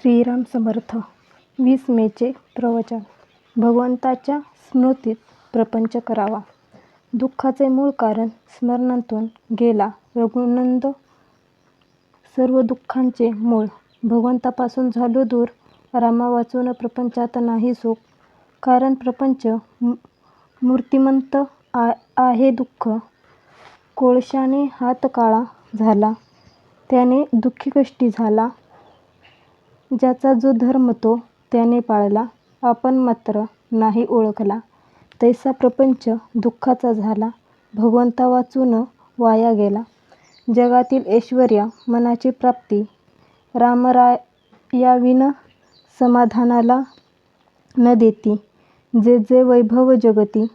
श्रीराम समर्थ. 20 मेचे प्रवचन. भगवंताच्या स्मृतीत प्रपंच करावा. दुःखाचे मूळ कारण स्मरणातून गेला रघुनंद. सर्व दुःखांचे मूळ भगवंतापासून झालो दूर. रामा वाचून प्रपंचात नाही सुख. कारण प्रपंच मूर्तिमंत आहे. दुःख कोळशाने हात काळा झाला, त्याने दुःखी कष्टी झाला. ज्याचा जो धर्म तो त्याने पाळला, आपण मात्र नाही ओळखला. तैसा प्रपंच दुःखाचा झाला, भगवंता वाचून वाया गेला. जगातील ऐश्वर्य मनाची प्राप्ती, रामरायाविन समाधानाला न देती. जे जे वैभव जगती,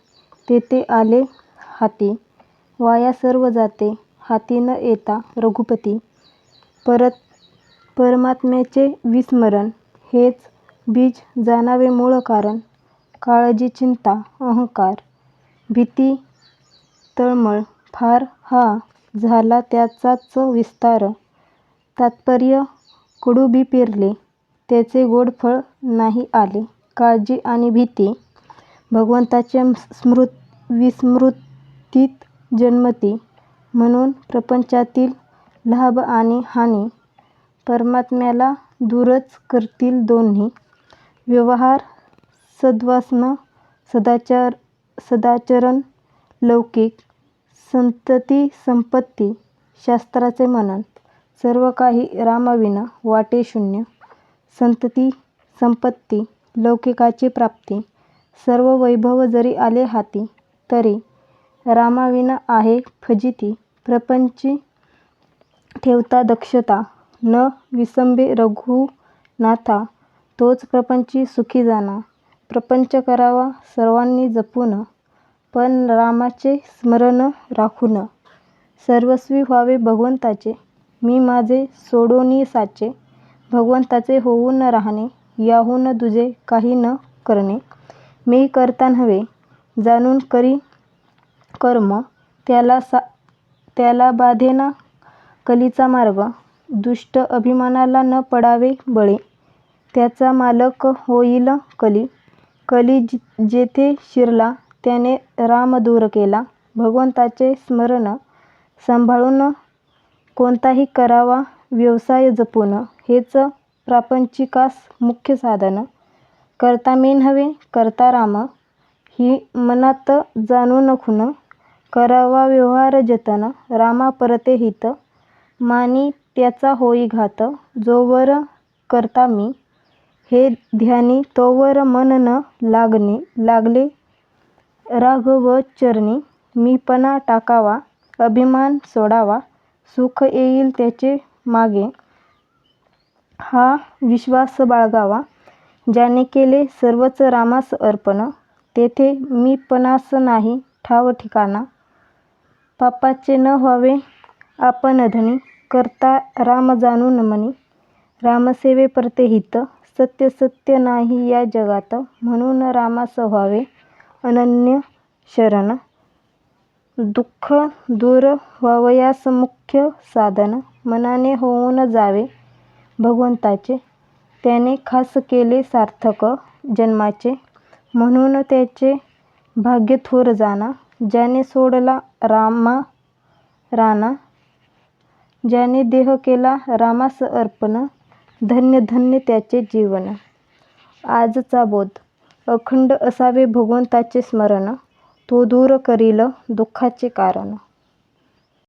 ते ते आले हाती. वाया सर्व जाते, हाती न येता रघुपती. परमात्म्याचे विस्मरण, हेच बीज जाणावे मूळ कारण. काळजी, चिंता, अहंकार, भीती, तळमळ फार हा झाला त्याचाच विस्तार. तात्पर्य कडू बी पेरले, त्याचे गोड फळ नाही आले. काळजी आणि भीती भगवंताच्या विस्मृतीत जन्मती. म्हणून प्रपंचातील लाभ आणि हानी परमात्म्याला दूरच करतील दोन्ही. व्यवहार, सद्वासना, सदाचरण, लौकिक, संतती, संपत्ती, शास्त्राचे मनन, सर्व काही रामाविना वाटे शून्य. संतती, संपत्ती, लौकिकाची प्राप्ती, सर्व वैभव जरी आले हाती, तरी रामाविना आहे फजिती. प्रपंची ठेवता दक्षता, न विसंबे रघुनाथा. तोच प्रपंची सुखी जाणा. प्रपंच करावा सर्वांनी जपून, पण रामाचे स्मरण राखून. सर्वस्वी व्हावे भगवंताचे, मी माझे सोडोनी साचे. भगवंताचे होऊन राहणे, याहून दुजे काही न करणे. मी करता नव्हे, जाणून करी कर्म. त्याला बाधेना कलीचा मार्ग. दुष्ट अभिमानाला न पडावे बळी, त्याचा मालक होईल कली. कली जेथे शिरला, त्याने राम दूर केला. भगवंताचे स्मरण सांभाळून, कोणताही करावा व्यवसाय जपून. हेच प्रापंचिकास मुख्य साधन. करता मी नव्हे, करता राम, ही मनात जाणून खून. करावा व्यवहार जतन, रामा परते हित. मानी त्याचा होई घात, जोवर करता मी हे ध्यानी. तोवर मन न लागले राघव चरणी. मीपणा टाकावा, अभिमान सोडावा, सुख येईल त्याचे मागे. हा विश्वास बाळगावा, ज्याने केले सर्वच रामास अर्पण. तेथे मीपणास नाही ठाव ठिकाणा. पापाचे न व्हावे आपण धनी, करता राम जाणून मनी. रामसेवे परते हित, सत्य सत्य नाही या जगात. म्हणून रामास व्हावे अनन्य शरण. दुःख दूर व्हावयास मुख्य साधन, मनाने होऊन जावे भगवंताचे. त्याने खास केले सार्थक जन्माचे, म्हणून त्याचे भाग्य थोर जाणा. ज्याने सोडला रामा राणा, ज्याने देह केला रामास अर्पण. धन्य धन्य त्याचे जीवन. आजचा बोध. अखंड असावे भगवंताचे स्मरण, तो दूर करील दुःखाचे कारण.